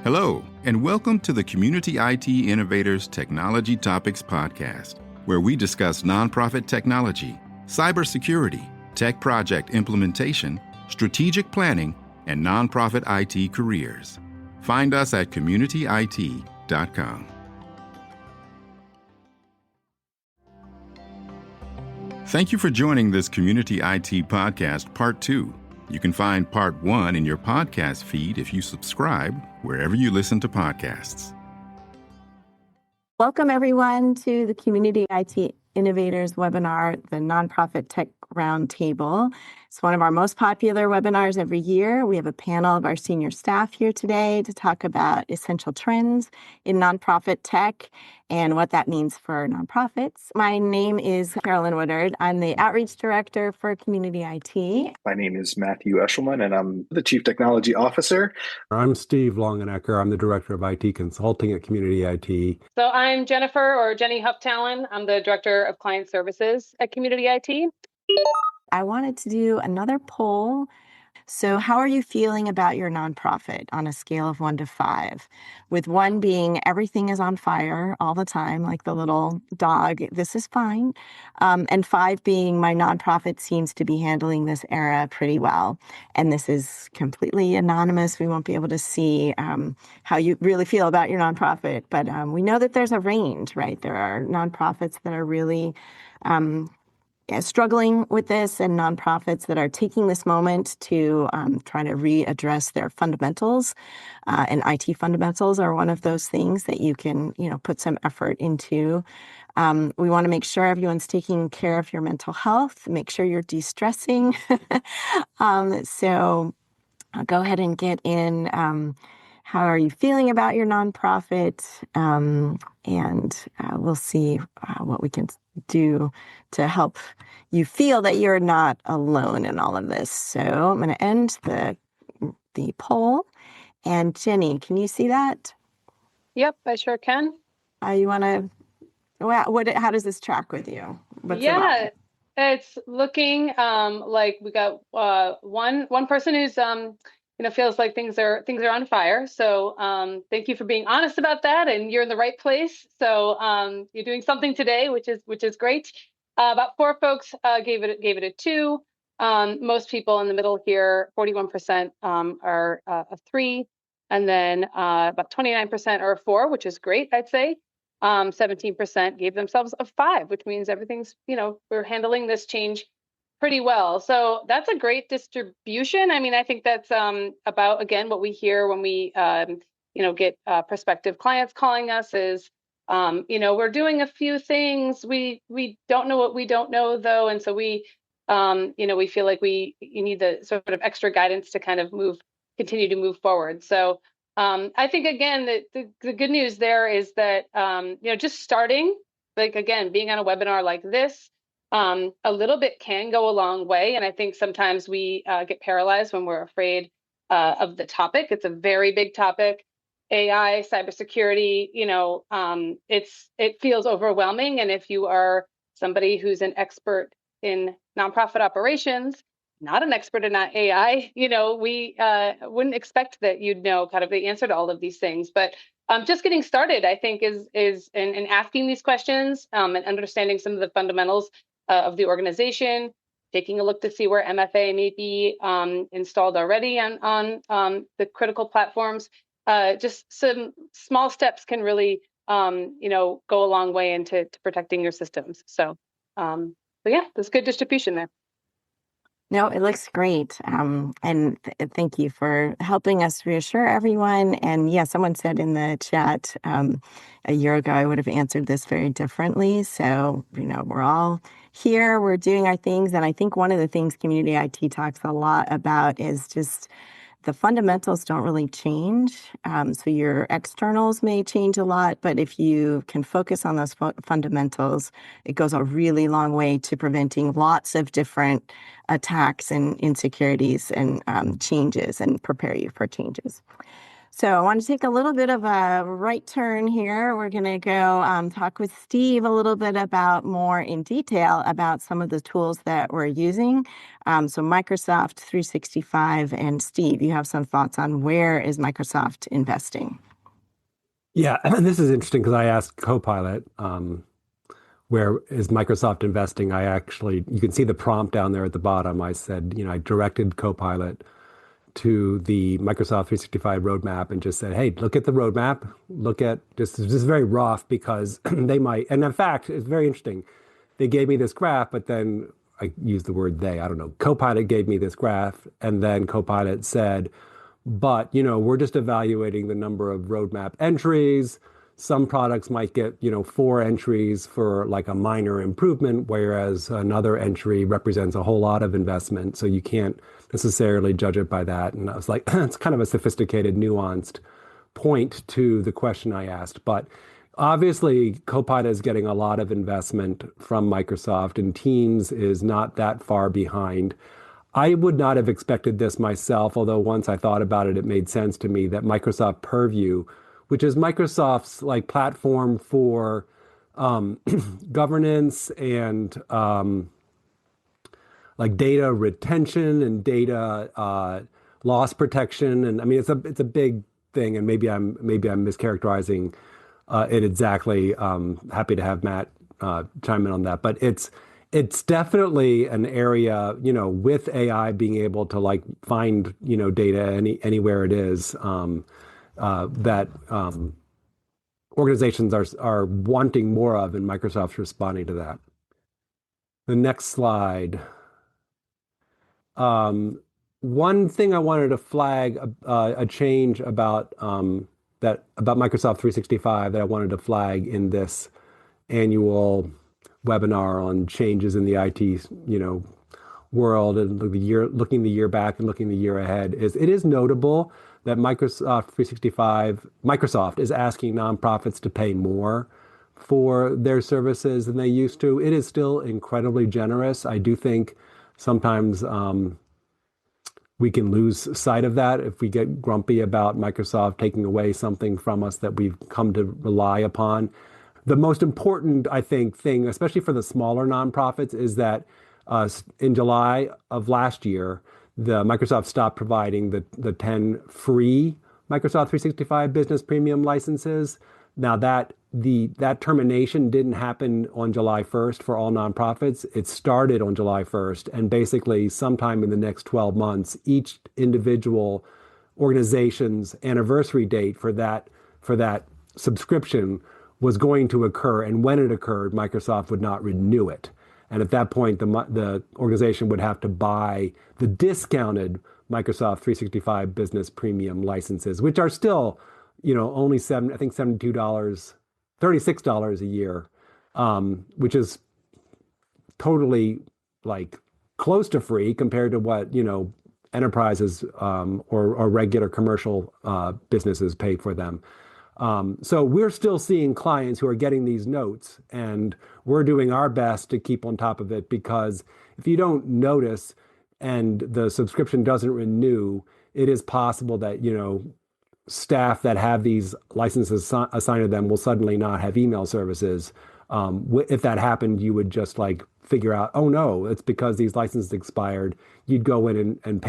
Hello, and welcome to the Community IT Innovators Technology Topics Podcast, where we discuss nonprofit technology, cybersecurity, tech project implementation, strategic planning, and nonprofit IT careers. Find us at communityit.com. Thank you for joining this Community IT Podcast Part 2. You can find Part 1 in your podcast feed if you subscribe wherever you listen to podcasts. Welcome, everyone, to the Community IT Innovators webinar, the Nonprofit Tech Roundtable. It's one of our most popular webinars every year. We have a panel of our senior staff here today to talk about essential trends in nonprofit tech and what that means for nonprofits. My name is Carolyn Woodard. I'm the Outreach Director for Community IT. My name is Matthew Eshleman, and I'm the Chief Technology Officer. I'm Steve Longenecker. I'm the Director of IT Consulting at Community IT. So I'm Jennifer, or Jenny Huftalen. I'm the Director of Client Services at Community IT. I wanted to do another poll. So how are you feeling about your nonprofit on a scale of 1 to 5? With 1 being everything is on fire all the time, like the little dog, this is fine. And 5 being my nonprofit seems to be handling this era pretty well. And this is completely anonymous. We won't be able to see how you really feel about your nonprofit. But we know that there's a range, right? There are nonprofits that are really struggling with this, and nonprofits that are taking this moment to try to readdress their fundamentals. And IT fundamentals are one of those things that you can, put some effort into. We want to make sure everyone's taking care of your mental health, make sure you're de-stressing. So I'll go ahead and get in. How are you feeling about your nonprofit? And we'll see what we can do to help you feel that you're not alone in all of this. So I'm going to end the poll. And Jenny, can you see that? Yep, I sure can. You want to? How does this track with you? It's looking like we got one person who's feels like things are on fire. So thank you for being honest about that, and you're in the right place. So you're doing something today, which is great. About 4 folks gave it a 2. Most people in the middle here, 41% are a 3, and then about 29% are a 4, which is great, I'd say. 17% gave themselves a 5, which means everything's, we're handling this change pretty well. So that's a great distribution. I mean, I think that's about, again, what we hear when we, get prospective clients calling us is, we're doing a few things. We don't know what we don't know, though. And so we feel like you need the sort of extra guidance to kind of continue to move forward. So I think, again, the good news there is that, just starting, like, again, being on a webinar like this, a little bit can go a long way. And I think sometimes we get paralyzed when we're afraid of the topic. It's a very big topic. AI, cybersecurity, it feels overwhelming. And if you are somebody who's an expert in nonprofit operations, not an expert in AI, we wouldn't expect that you'd know kind of the answer to all of these things. But just getting started, I think, is in asking these questions and understanding some of the fundamentals of the organization, taking a look to see where MFA may be installed already on the critical platforms. Just some small steps can really, go a long way into protecting your systems. So yeah, there's good distribution there. No, it looks great. And thank you for helping us reassure everyone. And yeah, someone said in the chat a year ago, I would have answered this very differently. So, we're all here, we're doing our things. And I think one of the things Community IT talks a lot about is just the fundamentals don't really change. So your externals may change a lot, but if you can focus on those fundamentals, it goes a really long way to preventing lots of different attacks and insecurities and changes, and prepare you for changes. So I want to take a little bit of a right turn here. We're going to go talk with Steve a little bit about more in detail about some of the tools that we're using. So Microsoft 365, and Steve, you have some thoughts on where is Microsoft investing? Yeah, and this is interesting because I asked Copilot, where is Microsoft investing? You can see the prompt down there at the bottom. I said, I directed Copilot to the Microsoft 365 roadmap and just said, hey, look at the roadmap. This is very rough because they might, and in fact, it's very interesting. They gave me this graph, but then I used the word they, I don't know. Copilot gave me this graph, and then Copilot said, but, we're just evaluating the number of roadmap entries. Some products might get, 4 entries for like a minor improvement, whereas another entry represents a whole lot of investment. So you can't necessarily judge it by that. And I was like, it's kind of a sophisticated, nuanced point to the question I asked. But obviously, Copilot is getting a lot of investment from Microsoft, and Teams is not that far behind. I would not have expected this myself, although once I thought about it, it made sense to me that Microsoft Purview, which is Microsoft's like platform for governance and like data retention and data loss protection, and I mean it's a big thing, and maybe I'm mischaracterizing it exactly. Happy to have Matt chime in on that, but it's definitely an area, with AI being able to like find, data anywhere it is, that organizations are wanting more of, and Microsoft's responding to that. The next slide. One thing I wanted to flag a change about Microsoft 365 that I wanted to flag in this annual webinar on changes in the IT, world, and looking the year back and looking the year ahead, is it is notable that Microsoft is asking nonprofits to pay more for their services than they used to. It is still incredibly generous. I do think sometimes we can lose sight of that if we get grumpy about Microsoft taking away something from us that we've come to rely upon. The most important, I think, thing, especially for the smaller nonprofits, is that in July of last year, the Microsoft stopped providing the 10 free Microsoft 365 Business Premium licenses. Now that termination didn't happen on July 1st for all nonprofits. It started on July 1st, and basically sometime in the next 12 months, each individual organization's anniversary date for that subscription was going to occur, and when it occurred, Microsoft would not renew it. And at that point, the organization would have to buy the discounted Microsoft 365 Business Premium licenses, which are still, only $72, $36 a year, which is totally like close to free compared to what, enterprises or regular commercial businesses pay for them. So we're still seeing clients who are getting these notes, and we're doing our best to keep on top of it, because if you don't notice and the subscription doesn't renew, it is possible that, staff that have these licenses assigned to them will suddenly not have email services. If that happened, you would just like figure out, oh no, it's because these licenses expired. You'd go in and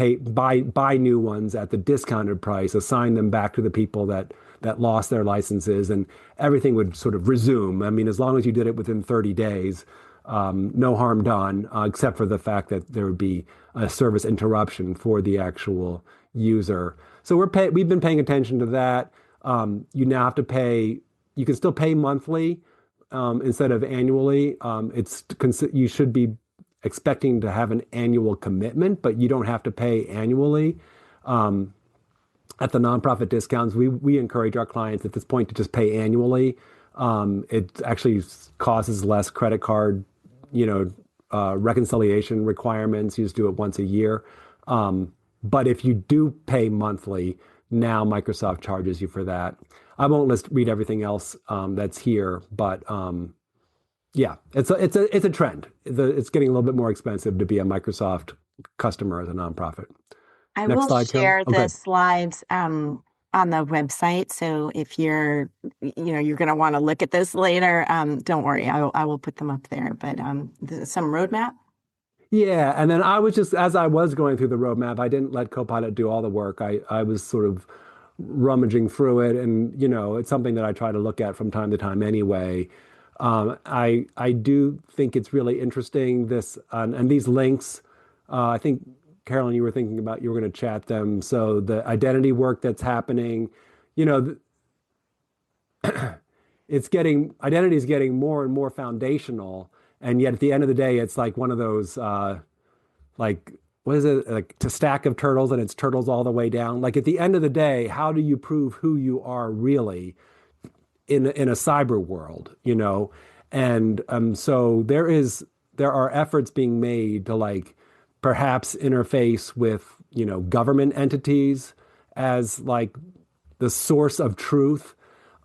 buy new ones at the discounted price, assign them back to the people that lost their licenses, and everything would sort of resume. I mean, as long as you did it within 30 days, no harm done, except for the fact that there would be a service interruption for the actual user. So we've been paying attention to that. You now have to pay. You can still pay monthly instead of annually. You should be expecting to have an annual commitment, but you don't have to pay annually. At the nonprofit discounts, we encourage our clients at this point to just pay annually. It actually causes less credit card, reconciliation requirements. You just do it once a year. But if you do pay monthly, now Microsoft charges you for that. I won't read everything else that's here, but yeah, it's a trend. It's getting a little bit more expensive to be a Microsoft customer as a nonprofit. I Next will slide, share Carol. the slides on the website. So if you're going to want to look at this later, don't worry, I will put them up there. But some roadmap. Yeah, and then as I was going through the roadmap, I didn't let Copilot do all the work. I was sort of rummaging through it, and it's something that I try to look at from time to time anyway. I do think it's really interesting and these links. I think Carolyn, you were going to chat them. So the identity work that's happening, you know, identity is getting more and more foundational, and yet at the end of the day, it's like one of those like what is it, like to stack of turtles, and it's turtles all the way down. Like at the end of the day, how do you prove who you are really in a cyber world, And so there are efforts being made to like perhaps interface with government entities as like the source of truth,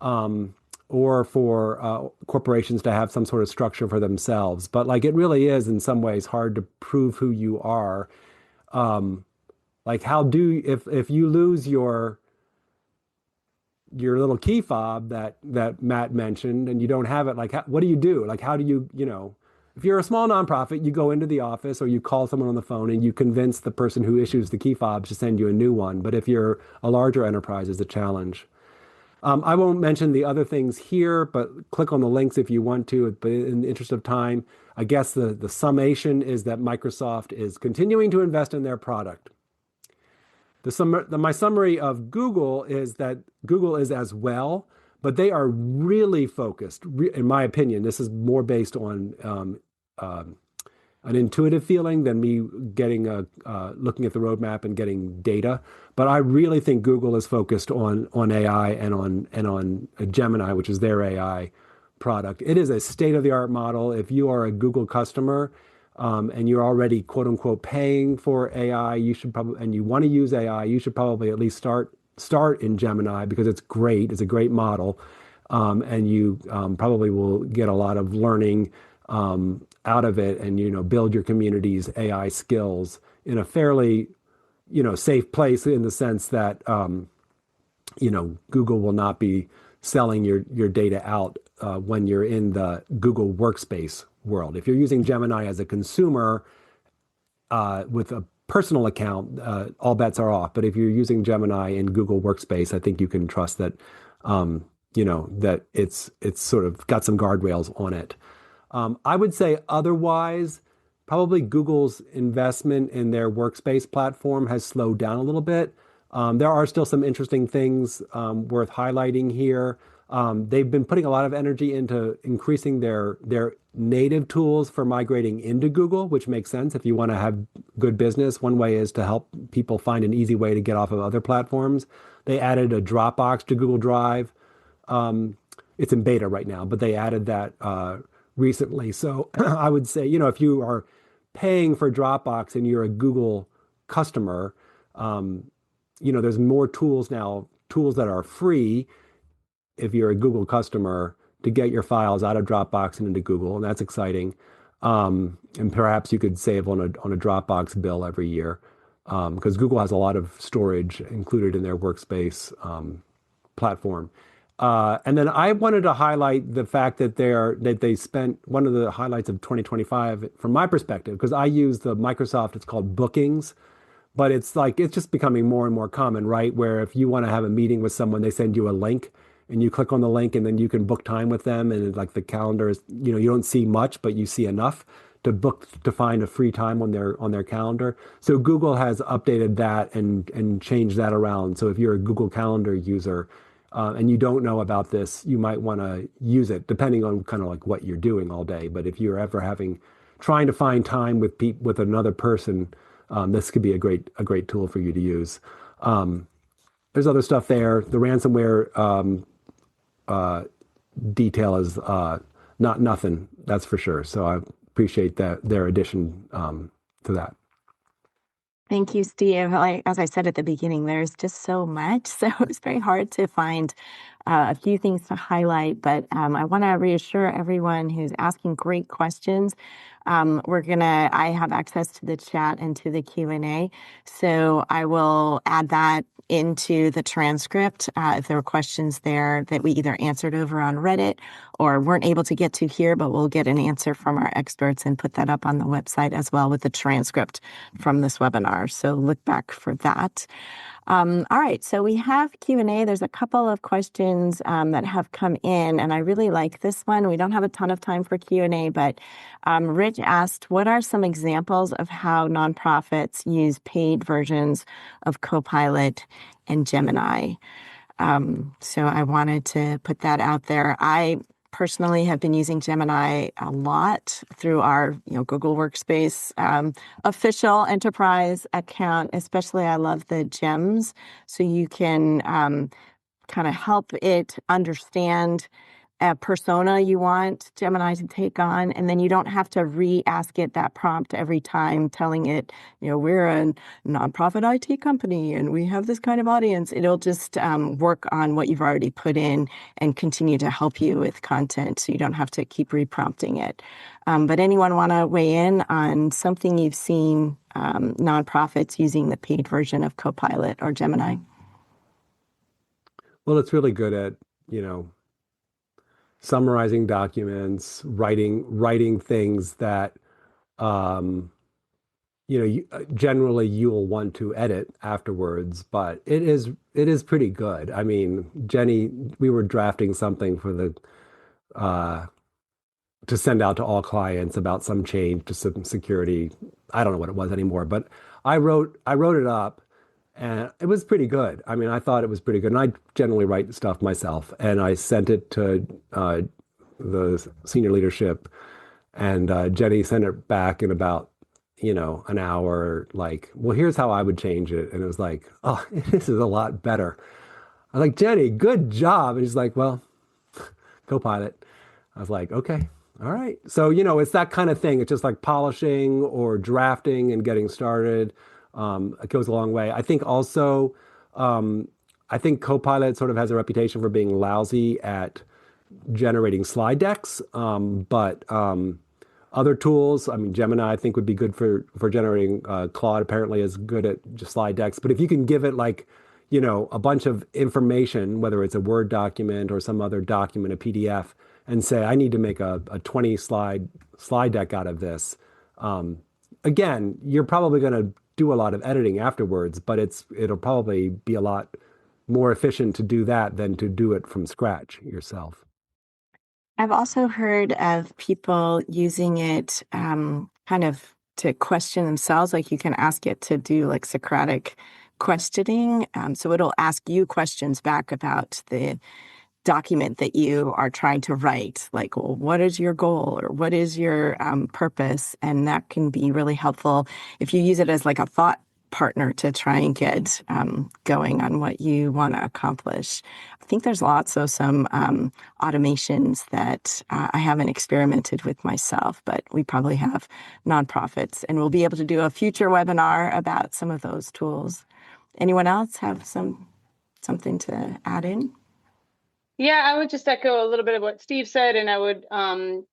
or for corporations to have some sort of structure for themselves. But like it really is in some ways hard to prove who you are. Like if you lose your little key fob that Matt mentioned and you don't have it, like what do you do? Like how do you, if you're a small nonprofit, you go into the office or you call someone on the phone and you convince the person who issues the key fobs to send you a new one. But if you're a larger enterprise, it's a challenge. I won't mention the other things here, but click on the links if you want to. But in the interest of time, I guess the summation is that Microsoft is continuing to invest in their product. My summary of Google is that Google is as well, but they are really focused. In my opinion, this is more based on an intuitive feeling than me getting looking at the roadmap and getting data. But I really think Google is focused on AI and on Gemini, which is their AI product. It is a state-of-the-art model. If you are a Google customer, and you're already quote unquote paying for AI, and you want to use AI, you should probably at least start in Gemini because it's great. It's a great model, and you probably will get a lot of learning out of it, and build your community's AI skills in a fairly safe place, in the sense that Google will not be selling your data out when you're in the Google Workspace world. If you're using Gemini as a consumer with a personal account, all bets are off. But if you're using Gemini in Google Workspace, I think you can trust that that it's sort of got some guardrails on it. I would say otherwise, probably Google's investment in their Workspace platform has slowed down a little bit. There are still some interesting things worth highlighting here. They've been putting a lot of energy into increasing their native tools for migrating into Google, which makes sense if you want to have good business. One way is to help people find an easy way to get off of other platforms. They added a Dropbox to Google Drive. It's in beta right now, but they added that recently. So I would say, if you are paying for Dropbox and you're a Google customer, there's more tools now, tools that are free if you're a Google customer, to get your files out of Dropbox and into Google, and that's exciting. And perhaps you could save on a Dropbox bill every year, because Google has a lot of storage included in their Workspace platform. And then I wanted to highlight the fact that they spent one of the highlights of 2025 from my perspective, because I use the Microsoft, it's called Bookings, but it's just becoming more and more common, right? Where if you want to have a meeting with someone, they send you a link and you click on the link and then you can book time with them. And like the calendar is, you don't see much, but you see enough to find a free time on their calendar. So Google has updated that and changed that around. So if you're a Google Calendar user, and you don't know about this, you might want to use it depending on kind of like what you're doing all day. But if you're ever trying to find time with another person, this could be a great tool for you to use. There's other stuff there. The ransomware detail is not nothing, that's for sure. So I appreciate their addition to that. Thank you, Steve. As I said at the beginning, there's just so much. So it's very hard to find a few things to highlight, but I want to reassure everyone who's asking great questions. I have access to the chat and to the Q&A, so I will add that into the transcript if there were questions there that we either answered over on Reddit or weren't able to get to here, but we'll get an answer from our experts and put that up on the website as well with the transcript from this webinar. So look back for that. All right, so we have Q&A. There's a couple of questions that have come in, and I really like this one. We don't have a ton of time for Q&A, but Rich asked, what are some examples of how nonprofits use paid versions of Copilot and Gemini? So I wanted to put that out there. I personally have been using Gemini a lot through our Google Workspace official enterprise account. Especially, I love the gems, so you can kind of help it understand a persona you want Gemini to take on, and then you don't have to re-ask it that prompt every time, telling it, we're a nonprofit IT company and we have this kind of audience. It'll just work on what you've already put in and continue to help you with content, so you don't have to keep re-prompting it. But anyone want to weigh in on something you've seen nonprofits using the paid version of Copilot or Gemini? Well, it's really good at, summarizing documents, writing things that, generally you'll want to edit afterwards, but it is pretty good. I mean, Jenny, we were drafting something for to send out to all clients about some change to some security. I don't know what it was anymore, but I wrote it up. And it was pretty good. I mean, I thought it was pretty good. And I generally write stuff myself. And I sent it to the senior leadership. And Jenny sent it back in about, an hour, like, well, here's how I would change it. And it was like, oh, this is a lot better. I was like, Jenny, good job. And she's like, well, Copilot. I was like, okay, all right. So, it's that kind of thing. It's just like polishing or drafting and getting started. It goes a long way. I think also, I think Copilot sort of has a reputation for being lousy at generating slide decks, but other tools, I mean, Gemini, I think would be good for generating. Claude apparently is good at just slide decks. But if you can give it like, a bunch of information, whether it's a Word document or some other document, a PDF, and say, I need to make a 20 slide deck out of this. Again, you're probably going to do a lot of editing afterwards, but it'll probably be a lot more efficient to do that than to do it from scratch yourself. I've also heard of people using it kind of to question themselves. Like you can ask it to do like Socratic questioning. So it'll ask you questions back about the document that you are trying to write, like, well, what is your goal or what is your purpose? And that can be really helpful if you use it as like a thought partner to try and get going on what you want to accomplish. I think there's lots of some automations that I haven't experimented with myself, but we probably have nonprofits, and we'll be able to do a future webinar about some of those tools. Anyone else have something to add in? Yeah, I would just echo a little bit of what Steve said, and I would,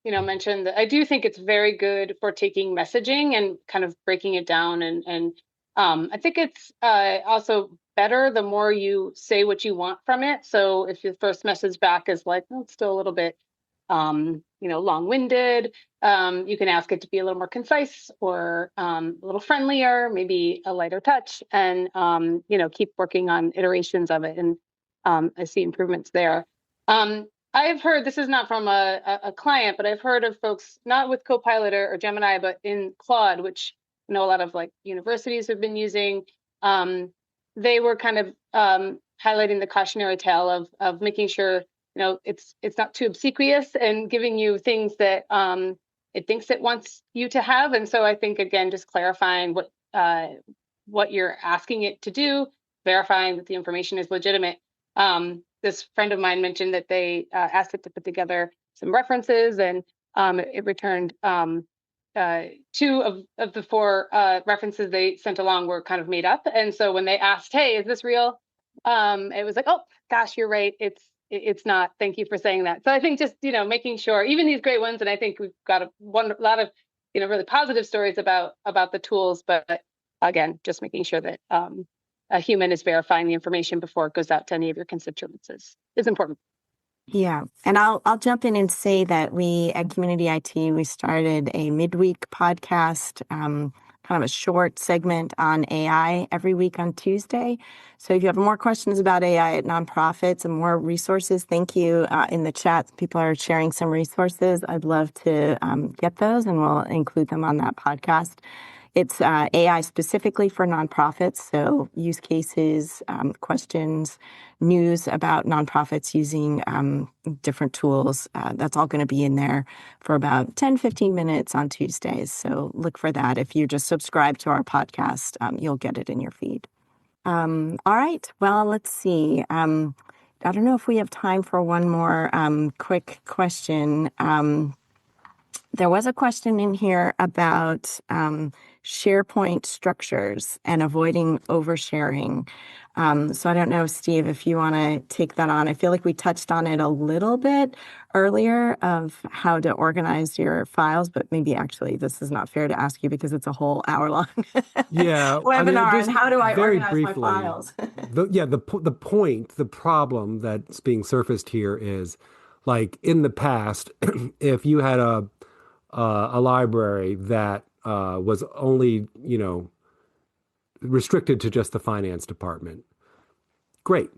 mention that I do think it's very good for taking messaging and kind of breaking it down, and I think it's also better the more you say what you want from it. So if your first message back is like, oh, it's still a little bit, long-winded, you can ask it to be a little more concise or a little friendlier, maybe a lighter touch, and keep working on iterations of it, and I see improvements there. I've heard, this is not from a client, but I've heard of folks, not with Copilot or Gemini, but in Claude, which a lot of like universities have been using. They were kind of highlighting the cautionary tale of making sure, it's not too obsequious and giving you things that it thinks it wants you to have. And so I think, again, just clarifying what you're asking it to do, verifying that the information is legitimate. This friend of mine mentioned that they asked it to put together some references, and it returned 2 of the 4 references they sent along were kind of made up. And so when they asked, hey, is this real? It was like, oh, gosh, you're right. It's it's not. Thank you for saying that. So I think just, making sure, even these great ones, and I think we've got a lot of, really positive stories about the tools, but again, just making sure that a human is verifying the information before it goes out to any of your constituents is important. Yeah, and I'll jump in and say that we at Community IT, we started a midweek podcast, kind of a short segment on AI every week on Tuesday. So if you have more questions about AI at nonprofits and more resources, thank you. In the chat, people are sharing some resources. I'd love to get those, and we'll include them on that podcast. It's AI specifically for nonprofits, so use cases, questions, news about nonprofits using different tools. That's all going to be in there for about 10, 15 minutes on Tuesdays. So look for that. If you just subscribe to our podcast, you'll get it in your feed. All right. Well, let's see. I don't know if we have time for one more quick question. There was a question in here about SharePoint structures and avoiding oversharing. So I don't know, Steve, if you want to take that on. I feel like we touched on it a little bit earlier of how to organize your files, but maybe actually this is not fair to ask you because it's a whole hour-long webinar on how do I organize briefly, my files. The problem that's being surfaced here is, like in the past, if you had a library that was only, restricted to just the finance department, great.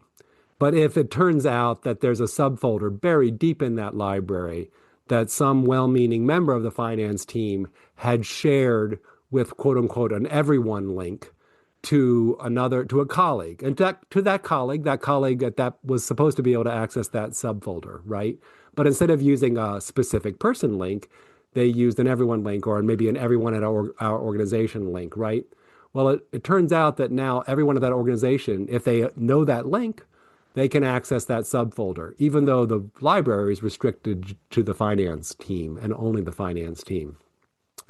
But if it turns out that there's a subfolder buried deep in that library that some well-meaning member of the finance team had shared with quote unquote an everyone link to a colleague, and to that colleague that was supposed to be able to access that subfolder, right? But instead of using a specific person link, they used an everyone link or maybe an everyone at our organization link, right? Well, it turns out that now everyone at that organization, if they know that link, they can access that subfolder, even though the library is restricted to the finance team and only the finance team.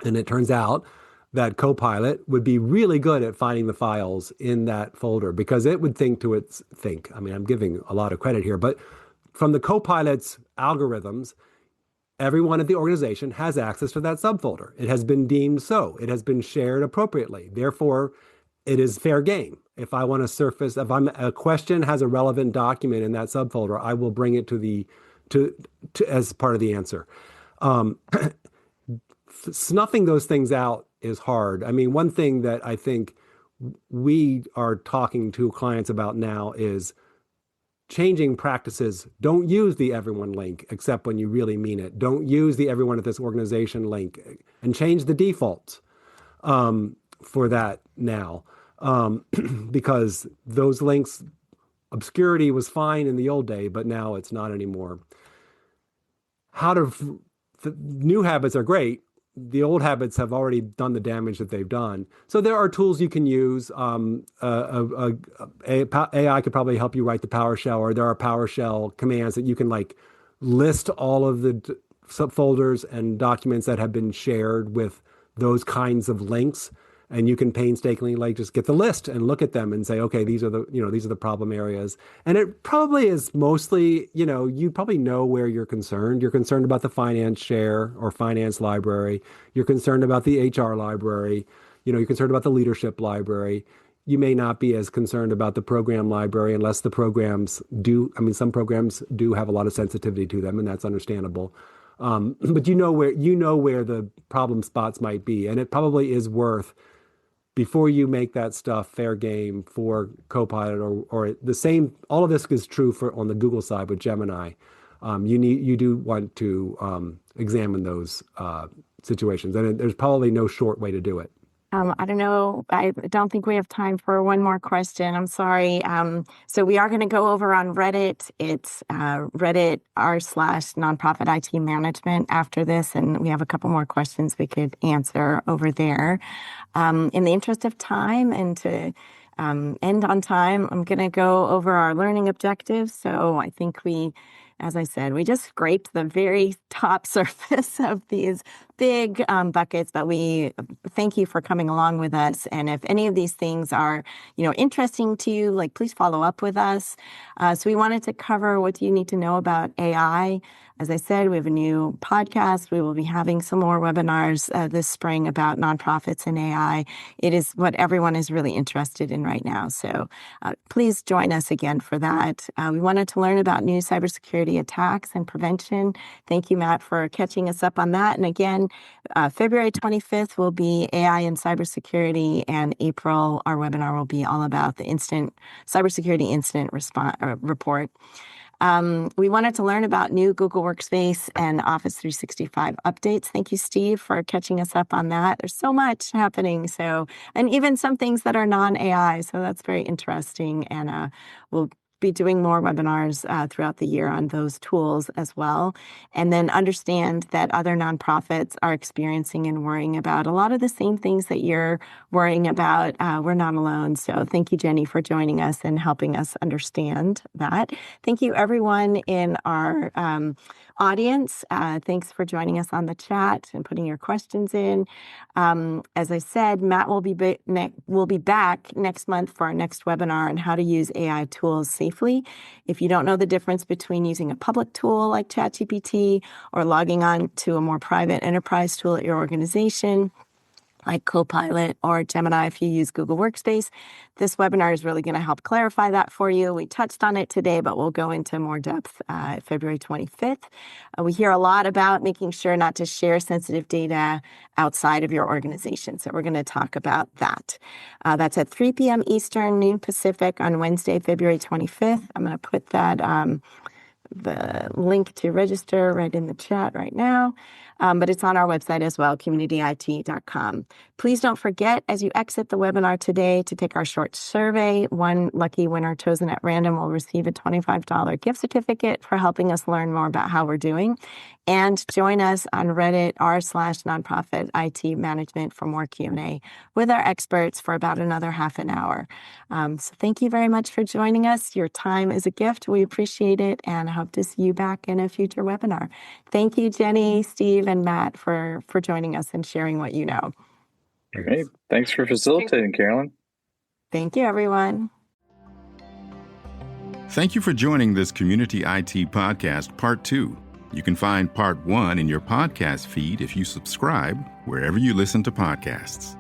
And it turns out that Copilot would be really good at finding the files in that folder because it would think. I mean, I'm giving a lot of credit here, but from the Copilot's algorithms, everyone at the organization has access to that subfolder. It has been deemed so. It has been shared appropriately. Therefore, it is fair game. If I want to surface, if a question has a relevant document in that subfolder, I will bring it to as part of the answer. Snuffing those things out is hard. I mean, one thing that I think we are talking to clients about now is changing practices. Don't use the everyone link except when you really mean it. Don't use the everyone at this organization link, and change the defaults for that now. Because those links, obscurity was fine in the old day, but now it's not anymore. The new habits are great. The old habits have already done the damage that they've done. So there are tools you can use. AI could probably help you write the PowerShell, or there are PowerShell commands that you can list all of the subfolders and documents that have been shared with those kinds of links. And you can painstakingly just get the list and look at them and say, okay, these are the problem areas. And it probably is mostly, you probably know where you're concerned. You're concerned about the finance share or finance library. You're concerned about the HR library. You're concerned about the leadership library. You may not be as concerned about the program library unless the programs do. I mean, some programs do have a lot of sensitivity to them, and that's understandable. But you know where the problem spots might be, and it probably is worth, before you make that stuff fair game for Copilot or the same. All of this is true on the Google side with Gemini. You do want to examine those situations, and there's probably no short way to do it. I don't know. I don't think we have time for one more question. I'm sorry. So we are going to go over on Reddit. It's Reddit r/nonprofit IT management after this. And we have a couple more questions we could answer over there. In the interest of time and to end on time, I'm going to go over our learning objectives. So I think we as I said, we just scraped the very top surface of these big buckets, but we thank you for coming along with us. And if any of these things are, interesting to you, please follow up with us. So we wanted to cover what you need to know about AI. As I said, we have a new podcast. We will be having some more webinars this spring about nonprofits and AI. It is what everyone is really interested in right now. So please join us again for that. We wanted to learn about new cybersecurity attacks and prevention. Thank you, Matt, for catching us up on that. And again, February 25th will be AI and cybersecurity, and April, our webinar will be all about the cybersecurity incident report. We wanted to learn about new Google Workspace and Office 365 updates. Thank you, Steve, for catching us up on that. There's so much happening. And even some things that are non-AI. So that's very interesting. And we'll be doing more webinars throughout the year on those tools as well. And then understand that other nonprofits are experiencing and worrying about a lot of the same things that you're worrying about. We're not alone. So thank you, Jenny, for joining us and helping us understand that. Thank you, everyone in our audience. Thanks for joining us on the chat and putting your questions in. As I said, Matt will be back next month for our next webinar on how to use AI tools safely. If you don't know the difference between using a public tool like ChatGPT or logging on to a more private enterprise tool at your organization, like Copilot or Gemini if you use Google Workspace, this webinar is really going to help clarify that for you. We touched on it today, but we'll go into more depth February 25th. We hear a lot about making sure not to share sensitive data outside of your organization. So we're going to talk about that. That's at 3 p.m. Eastern, noon Pacific on Wednesday, February 25th. I'm going to put that the link to register right in the chat right now. But it's on our website as well, communityit.com. Please don't forget, as you exit the webinar today, to take our short survey. One lucky winner chosen at random will receive a $25 gift certificate for helping us learn more about how we're doing. And join us on Reddit r/nonprofit IT management for more Q&A with our experts for about another half an hour. So thank you very much for joining us. Your time is a gift. We appreciate it, and I hope to see you back in a future webinar. Thank you, Jenny, Steve, and Matt for joining us and sharing what you know. Great. Thanks for facilitating, Carolyn. Thank you, everyone. Thank you for joining this Community IT Podcast Part 2. You can find Part 1 in your podcast feed if you subscribe wherever you listen to podcasts.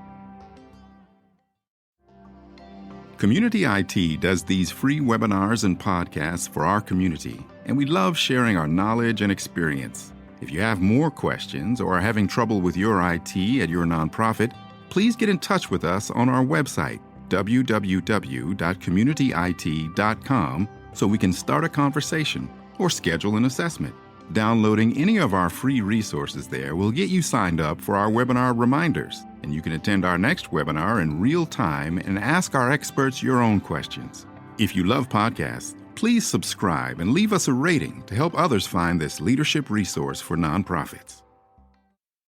Community IT does these free webinars and podcasts for our community, and we love sharing our knowledge and experience. If you have more questions or are having trouble with your IT at your nonprofit, please get in touch with us on our website, www.communityit.com, so we can start a conversation or schedule an assessment. Downloading any of our free resources there will get you signed up for our webinar reminders, and you can attend our next webinar in real time and ask our experts your own questions. If you love podcasts, please subscribe and leave us a rating to help others find this leadership resource for nonprofits.